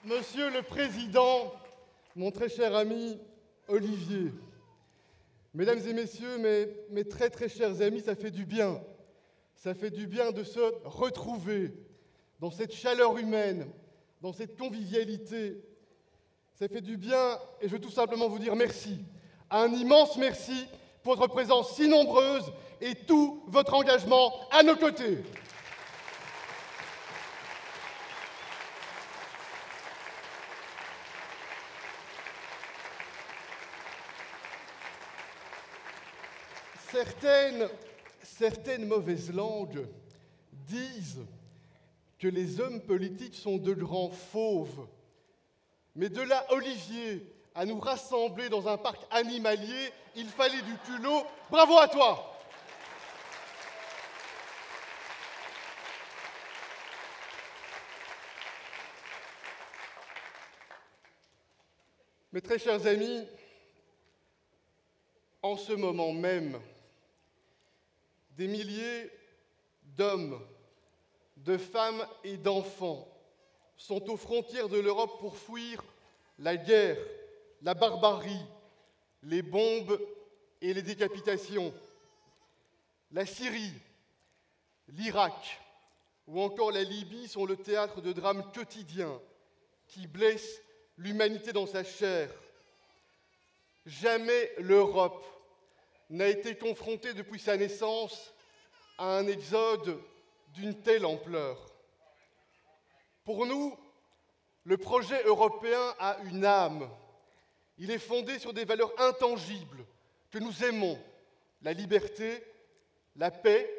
Monsieur le Président, mon très cher ami Olivier, Mesdames et Messieurs, mes très très chers amis, ça fait du bien. Ça fait du bien de se retrouver dans cette chaleur humaine, dans cette convivialité. Ça fait du bien et je veux tout simplement vous dire merci. Un immense merci pour votre présence si nombreuse et tout votre engagement à nos côtés. Certaines mauvaises langues disent que les hommes politiques sont de grands fauves. Mais de là, Olivier, à nous rassembler dans un parc animalier, il fallait du culot. Bravo à toi! Mes très chers amis, en ce moment même, des milliers d'hommes, de femmes et d'enfants sont aux frontières de l'Europe pour fuir la guerre, la barbarie, les bombes et les décapitations. La Syrie, l'Irak ou encore la Libye sont le théâtre de drames quotidiens qui blessent l'humanité dans sa chair. Jamais l'Europe n'a été confrontée depuis sa naissance à un exode d'une telle ampleur. Pour nous, le projet européen a une âme. Il est fondé sur des valeurs intangibles que nous aimons, la liberté, la paix,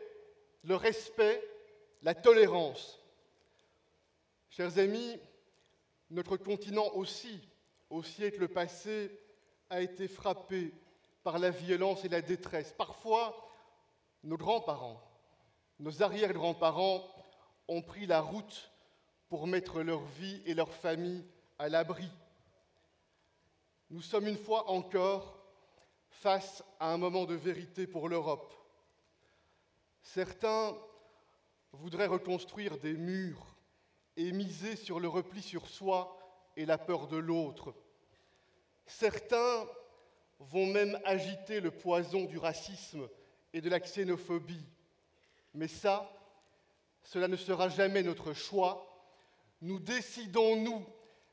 le respect, la tolérance. Chers amis, notre continent aussi, au siècle passé, a été frappé par la violence et la détresse. Parfois, nos grands-parents, nos arrière-grands-parents ont pris la route pour mettre leur vie et leur famille à l'abri. Nous sommes une fois encore face à un moment de vérité pour l'Europe. Certains voudraient reconstruire des murs et miser sur le repli sur soi et la peur de l'autre. Certains vont même agiter le poison du racisme et de la xénophobie. Mais cela ne sera jamais notre choix. Nous décidons, nous,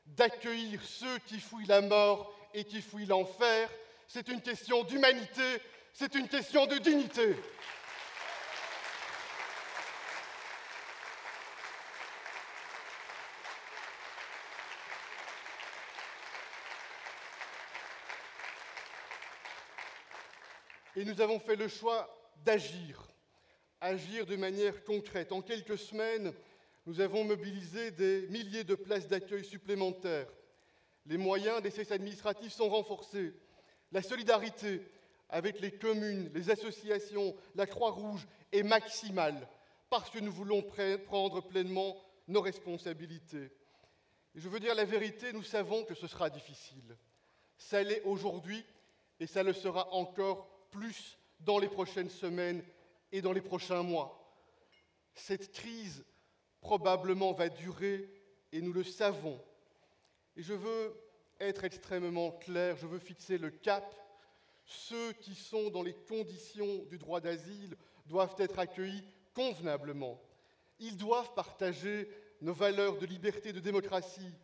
d'accueillir ceux qui fuient la mort et qui fuient l'enfer. C'est une question d'humanité, c'est une question de dignité. Et nous avons fait le choix d'agir de manière concrète. En quelques semaines, nous avons mobilisé des milliers de places d'accueil supplémentaires. Les moyens des services administratifs sont renforcés. La solidarité avec les communes, les associations, la Croix-Rouge est maximale parce que nous voulons prendre pleinement nos responsabilités. Et je veux dire la vérité, nous savons que ce sera difficile. Ça l'est aujourd'hui et ça le sera encore plus dans les prochaines semaines et dans les prochains mois. Cette crise probablement va durer et nous le savons. Et je veux être extrêmement clair, je veux fixer le cap. Ceux qui sont dans les conditions du droit d'asile doivent être accueillis convenablement. Ils doivent partager nos valeurs de liberté et de démocratie.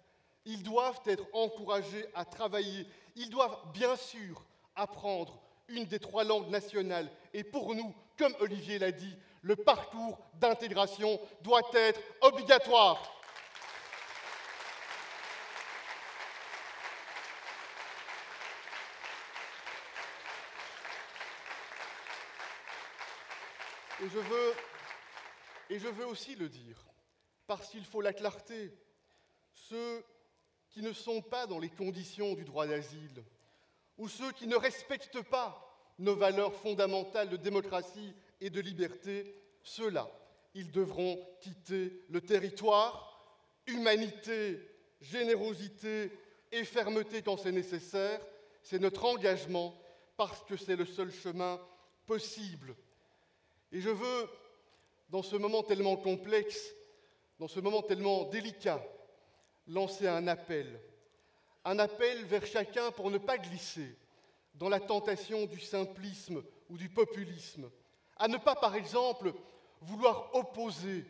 Ils doivent être encouragés à travailler. Ils doivent bien sûr apprendre une des 3 langues nationales. Et pour nous, comme Olivier l'a dit, le parcours d'intégration doit être obligatoire. Et je veux aussi le dire, parce qu'il faut la clarté. Ceux qui ne sont pas dans les conditions du droit d'asile, ou ceux qui ne respectent pas nos valeurs fondamentales de démocratie et de liberté, ceux-là, ils devront quitter le territoire. Humanité, générosité et fermeté quand c'est nécessaire, c'est notre engagement parce que c'est le seul chemin possible. Et je veux, dans ce moment tellement complexe, dans ce moment tellement délicat, lancer un appel vers chacun pour ne pas glisser dans la tentation du simplisme ou du populisme, à ne pas, par exemple, vouloir opposer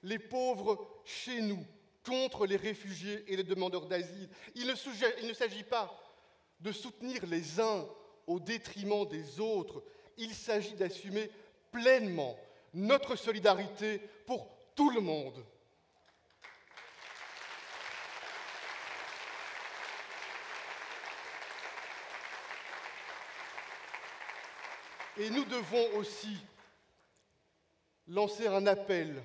les pauvres chez nous contre les réfugiés et les demandeurs d'asile. Il ne s'agit pas de soutenir les uns au détriment des autres, il s'agit d'assumer pleinement notre solidarité pour tout le monde. Et nous devons aussi lancer un appel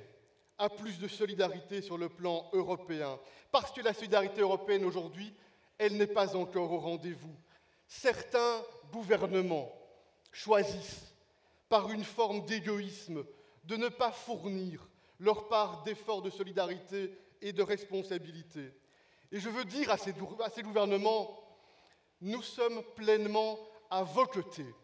à plus de solidarité sur le plan européen, parce que la solidarité européenne aujourd'hui, elle n'est pas encore au rendez-vous. Certains gouvernements choisissent, par une forme d'égoïsme, de ne pas fournir leur part d'efforts de solidarité et de responsabilité. Et je veux dire à ces gouvernements, nous sommes pleinement à vos côtés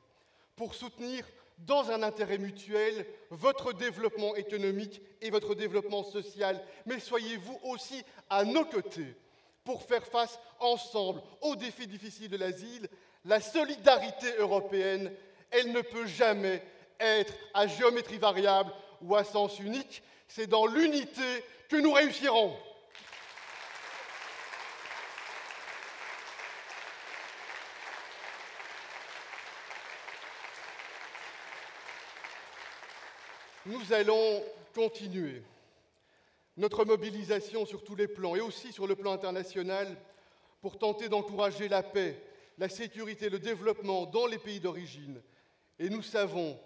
pour soutenir, dans un intérêt mutuel, votre développement économique et votre développement social. Mais soyez-vous aussi à nos côtés pour faire face ensemble aux défis difficiles de l'asile. La solidarité européenne, elle ne peut jamais être à géométrie variable ou à sens unique. C'est dans l'unité que nous réussirons. Nous allons continuer notre mobilisation sur tous les plans et aussi sur le plan international pour tenter d'encourager la paix, la sécurité et le développement dans les pays d'origine. Et nous savons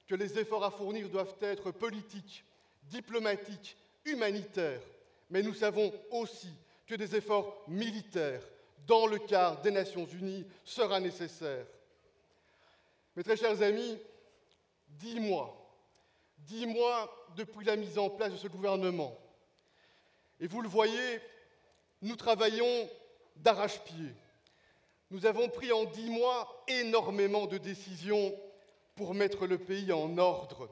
que les efforts à fournir doivent être politiques, diplomatiques, humanitaires, mais nous savons aussi que des efforts militaires dans le cadre des Nations Unies sera nécessaire. Mes très chers amis, 10 mois depuis la mise en place de ce gouvernement. Et vous le voyez, nous travaillons d'arrache-pied. Nous avons pris en 10 mois énormément de décisions pour mettre le pays en ordre,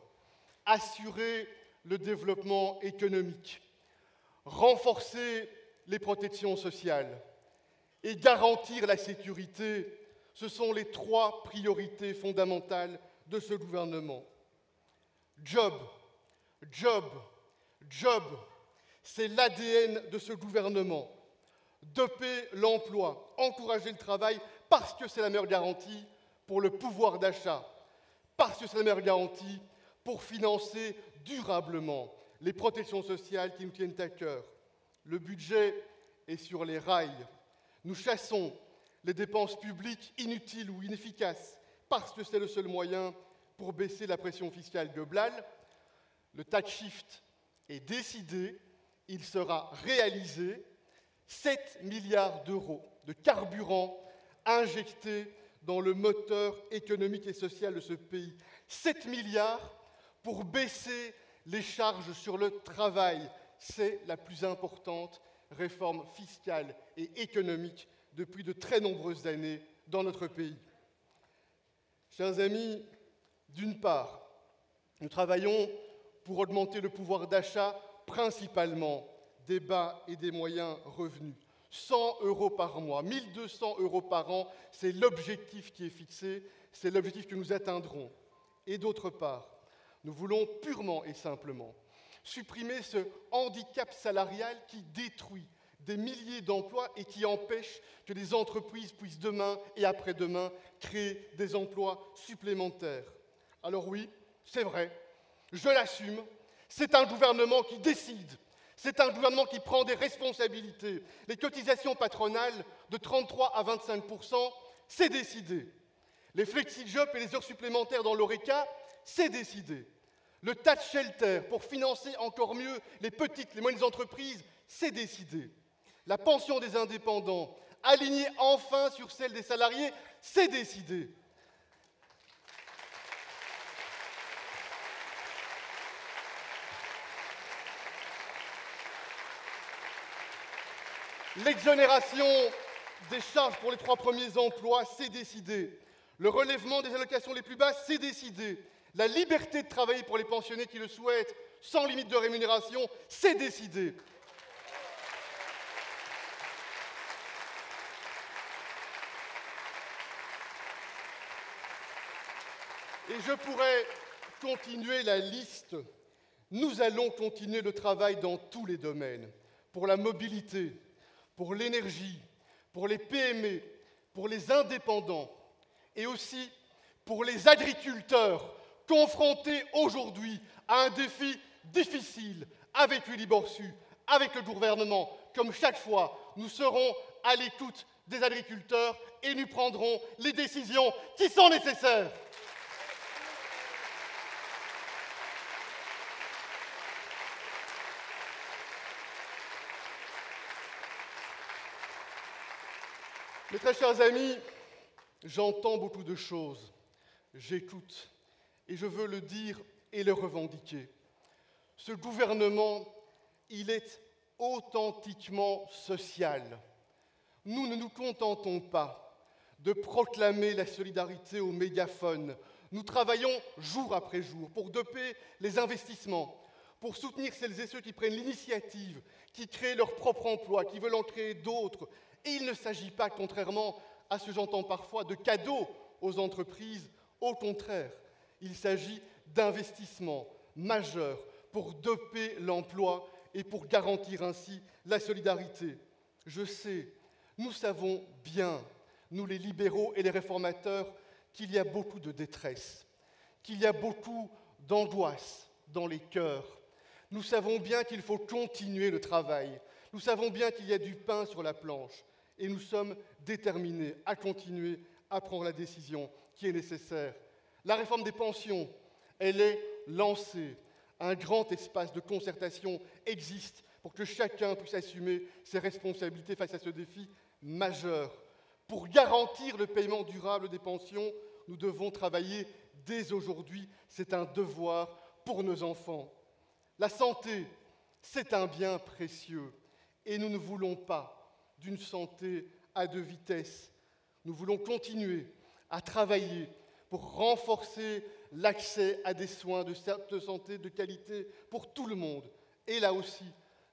assurer le développement économique, renforcer les protections sociales et garantir la sécurité. Ce sont les 3 priorités fondamentales de ce gouvernement. Job, job, job, c'est l'ADN de ce gouvernement. Doper l'emploi, encourager le travail, parce que c'est la meilleure garantie pour le pouvoir d'achat, parce que c'est la meilleure garantie pour financer durablement les protections sociales qui nous tiennent à cœur. Le budget est sur les rails. Nous chassons les dépenses publiques inutiles ou inefficaces, parce que c'est le seul moyen pour baisser la pression fiscale globale. Le tax shift est décidé, il sera réalisé. 7 milliards d'euros de carburant injectés dans le moteur économique et social de ce pays. 7 milliards pour baisser les charges sur le travail. C'est la plus importante réforme fiscale et économique depuis de très nombreuses années dans notre pays. Chers amis, d'une part, nous travaillons pour augmenter le pouvoir d'achat, principalement des bas et des moyens revenus. 100 € par mois, 1 200 € par an, c'est l'objectif qui est fixé, c'est l'objectif que nous atteindrons. Et d'autre part, nous voulons purement et simplement supprimer ce handicap salarial qui détruit des milliers d'emplois et qui empêche que les entreprises puissent demain et après-demain créer des emplois supplémentaires. Alors oui, c'est vrai, je l'assume, c'est un gouvernement qui décide, c'est un gouvernement qui prend des responsabilités. Les cotisations patronales de 33 à 25%, c'est décidé. Les flexi-jobs et les heures supplémentaires dans l'ORECA, c'est décidé. Le tax shelter pour financer encore mieux les petites, les moyennes entreprises, c'est décidé. La pension des indépendants, alignée enfin sur celle des salariés, c'est décidé. L'exonération des charges pour les 3 premiers emplois, c'est décidé. Le relèvement des allocations les plus basses, c'est décidé. La liberté de travailler pour les pensionnés qui le souhaitent, sans limite de rémunération, c'est décidé. Et je pourrais continuer la liste. Nous allons continuer le travail dans tous les domaines, pour la mobilité, pour l'énergie, pour les PME, pour les indépendants et aussi pour les agriculteurs confrontés aujourd'hui à un défi difficile avec Uliborsu, avec le gouvernement. Comme chaque fois, nous serons à l'écoute des agriculteurs et nous prendrons les décisions qui sont nécessaires. Mes très chers amis, j'entends beaucoup de choses, j'écoute, et je veux le dire et le revendiquer. Ce gouvernement, il est authentiquement social. Nous ne nous contentons pas de proclamer la solidarité au mégaphone. Nous travaillons jour après jour pour doper les investissements, pour soutenir celles et ceux qui prennent l'initiative, qui créent leur propre emploi, qui veulent en créer d'autres. Et il ne s'agit pas, contrairement à ce que j'entends parfois, de cadeaux aux entreprises. Au contraire, il s'agit d'investissements majeurs pour doper l'emploi et pour garantir ainsi la solidarité. Je sais, nous savons bien, nous les libéraux et les réformateurs, qu'il y a beaucoup de détresse, qu'il y a beaucoup d'angoisse dans les cœurs. Nous savons bien qu'il faut continuer le travail. Nous savons bien qu'il y a du pain sur la planche. Et nous sommes déterminés à continuer à prendre la décision qui est nécessaire. La réforme des pensions, elle est lancée. Un grand espace de concertation existe pour que chacun puisse assumer ses responsabilités face à ce défi majeur. Pour garantir le paiement durable des pensions, nous devons travailler dès aujourd'hui. C'est un devoir pour nos enfants. La santé, c'est un bien précieux et nous ne voulons pas d'une santé à deux vitesses. Nous voulons continuer à travailler pour renforcer l'accès à des soins de santé de qualité pour tout le monde. Et là aussi,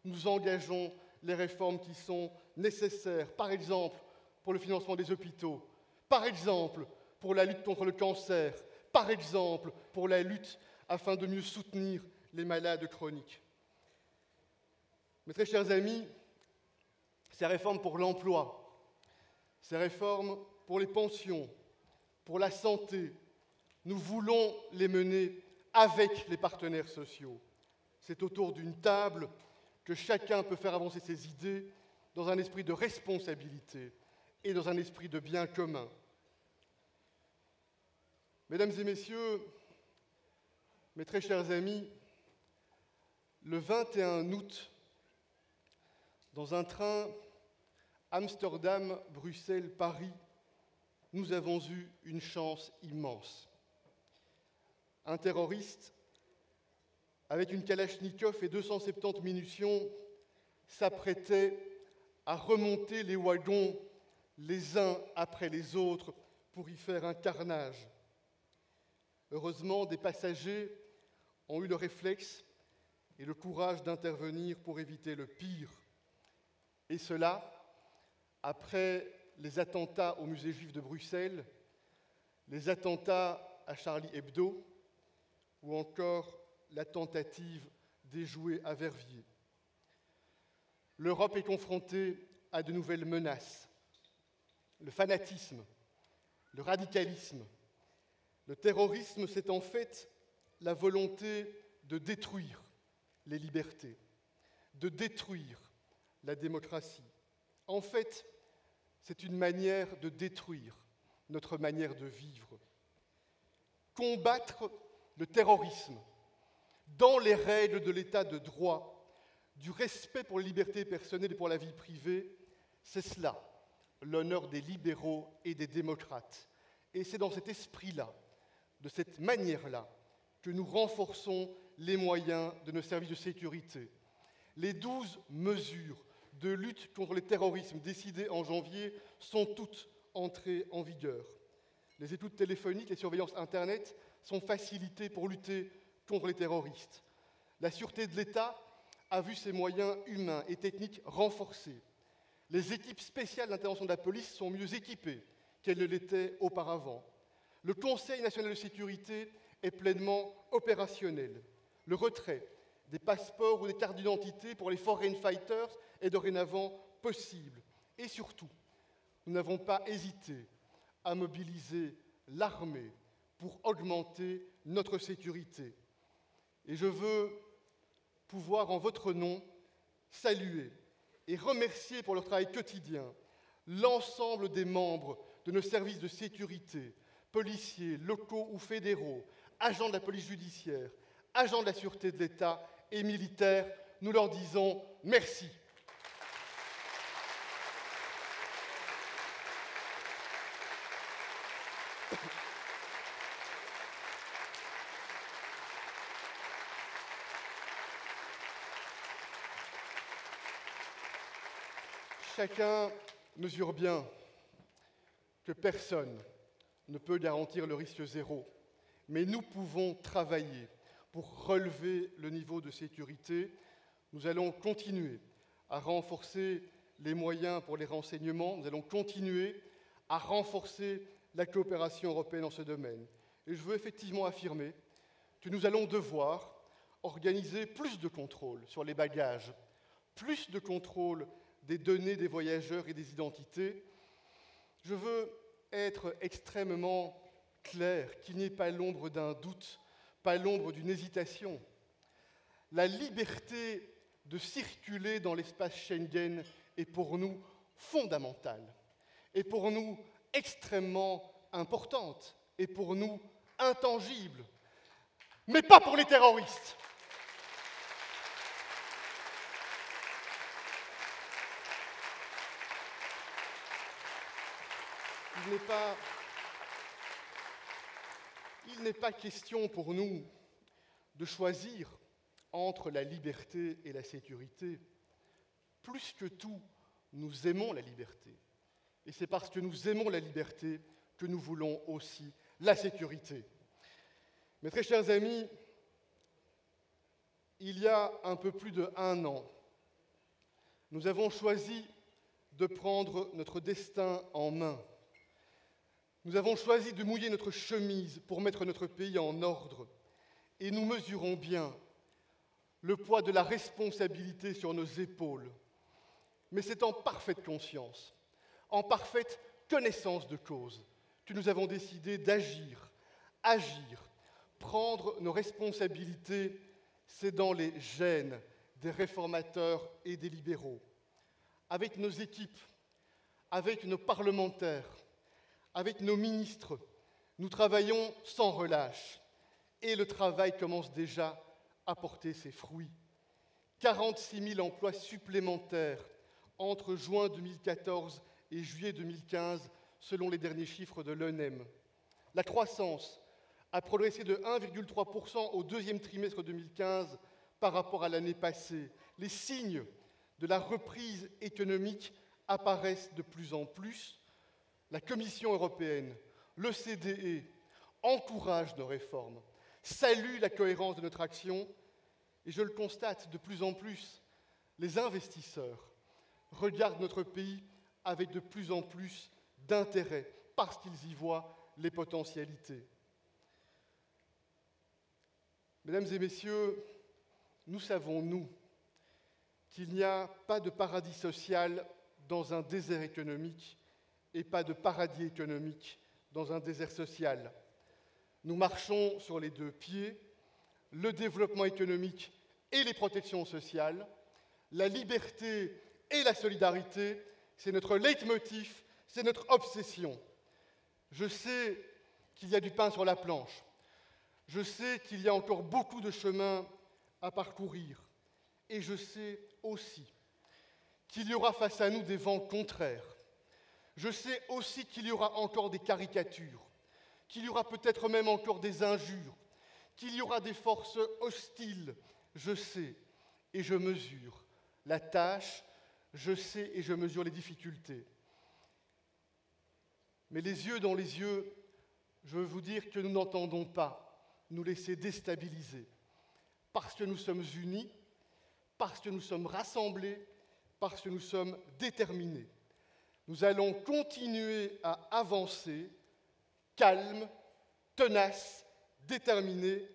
nous engageons les réformes qui sont nécessaires, par exemple pour le financement des hôpitaux, par exemple pour la lutte contre le cancer, par exemple pour la lutte afin de mieux soutenir les malades chroniques. Mes très chers amis, ces réformes pour l'emploi, ces réformes pour les pensions, pour la santé, nous voulons les mener avec les partenaires sociaux. C'est autour d'une table que chacun peut faire avancer ses idées dans un esprit de responsabilité et dans un esprit de bien commun. Mesdames et messieurs, mes très chers amis, le 21 août, dans un train Amsterdam, Bruxelles, Paris, nous avons eu une chance immense. Un terroriste, avec une Kalachnikov et 270 munitions, s'apprêtait à remonter les wagons les uns après les autres pour y faire un carnage. Heureusement, des passagers ont eu le réflexe et le courage d'intervenir pour éviter le pire. Et cela, après les attentats au musée juif de Bruxelles, les attentats à Charlie Hebdo ou encore la tentative d'échouer à Verviers. L'Europe est confrontée à de nouvelles menaces. Le fanatisme, le radicalisme, le terrorisme, c'est en fait la volonté de détruire les libertés, de détruire la démocratie. En fait, c'est une manière de détruire notre manière de vivre. Combattre le terrorisme dans les règles de l'état de droit, du respect pour les libertés personnelles et pour la vie privée, c'est cela, l'honneur des libéraux et des démocrates. Et c'est dans cet esprit-là, de cette manière-là, que nous renforçons les moyens de nos services de sécurité. Les 12 mesures de lutte contre le terrorisme décidées en janvier sont toutes entrées en vigueur. Les écoutes téléphoniques, les surveillances Internet sont facilitées pour lutter contre les terroristes. La sûreté de l'État a vu ses moyens humains et techniques renforcés. Les équipes spéciales d'intervention de la police sont mieux équipées qu'elles ne l'étaient auparavant. Le Conseil national de sécurité est pleinement opérationnel. Le retrait des passeports ou des cartes d'identité pour les foreign fighters est dorénavant possible. Et surtout, nous n'avons pas hésité à mobiliser l'armée pour augmenter notre sécurité. Et je veux pouvoir, en votre nom, saluer et remercier pour leur travail quotidien l'ensemble des membres de nos services de sécurité, policiers, locaux ou fédéraux, agents de la police judiciaire, agents de la sûreté de l'État et militaires. Nous leur disons merci. Chacun mesure bien que personne ne peut garantir le risque zéro, mais nous pouvons travailler pour relever le niveau de sécurité. Nous allons continuer à renforcer les moyens pour les renseignements, nous allons continuer à renforcer la coopération européenne dans ce domaine. Et je veux effectivement affirmer que nous allons devoir organiser plus de contrôles sur les bagages, plus de contrôles des données des voyageurs et des identités. Je veux être extrêmement clair, qu'il n'y ait pas l'ombre d'un doute, pas l'ombre d'une hésitation. La liberté de circuler dans l'espace Schengen est pour nous fondamentale, est pour nous extrêmement importante, est pour nous intangible, mais pas pour les terroristes. Il n'est pas question pour nous de choisir entre la liberté et la sécurité. Plus que tout, nous aimons la liberté. Et c'est parce que nous aimons la liberté que nous voulons aussi la sécurité. Mes très chers amis, il y a un peu plus d'1 an, nous avons choisi de prendre notre destin en main. Nous avons choisi de mouiller notre chemise pour mettre notre pays en ordre. Et nous mesurons bien le poids de la responsabilité sur nos épaules. Mais c'est en parfaite conscience, en parfaite connaissance de cause, que nous avons décidé d'agir, prendre nos responsabilités. C'est dans les gènes des réformateurs et des libéraux. Avec nos équipes, avec nos parlementaires, avec nos ministres, nous travaillons sans relâche et le travail commence déjà à porter ses fruits. 46 000 emplois supplémentaires entre juin 2014 et juillet 2015, selon les derniers chiffres de l'ONEM. La croissance a progressé de 1,3% au deuxième trimestre 2015 par rapport à l'année passée. Les signes de la reprise économique apparaissent de plus en plus. La Commission européenne, l'OCDE encouragent nos réformes, saluent la cohérence de notre action et je le constate de plus en plus, les investisseurs regardent notre pays avec de plus en plus d'intérêt parce qu'ils y voient les potentialités. Mesdames et messieurs, nous savons, nous, qu'il n'y a pas de paradis social dans un désert économique et pas de paradis économique dans un désert social. Nous marchons sur les 2 pieds, le développement économique et les protections sociales, la liberté et la solidarité, c'est notre leitmotiv, c'est notre obsession. Je sais qu'il y a du pain sur la planche, je sais qu'il y a encore beaucoup de chemin à parcourir, et je sais aussi qu'il y aura face à nous des vents contraires. Je sais aussi qu'il y aura encore des caricatures, qu'il y aura peut-être même encore des injures, qu'il y aura des forces hostiles. Je sais et je mesure la tâche, je sais et je mesure les difficultés. Mais les yeux dans les yeux, je veux vous dire que nous n'entendons pas nous laisser déstabiliser, parce que nous sommes unis, parce que nous sommes rassemblés, parce que nous sommes déterminés. Nous allons continuer à avancer, calmes, tenace, déterminée.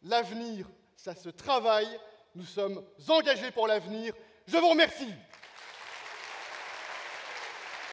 L'avenir, ça se travaille. Nous sommes engagés pour l'avenir. Je vous remercie.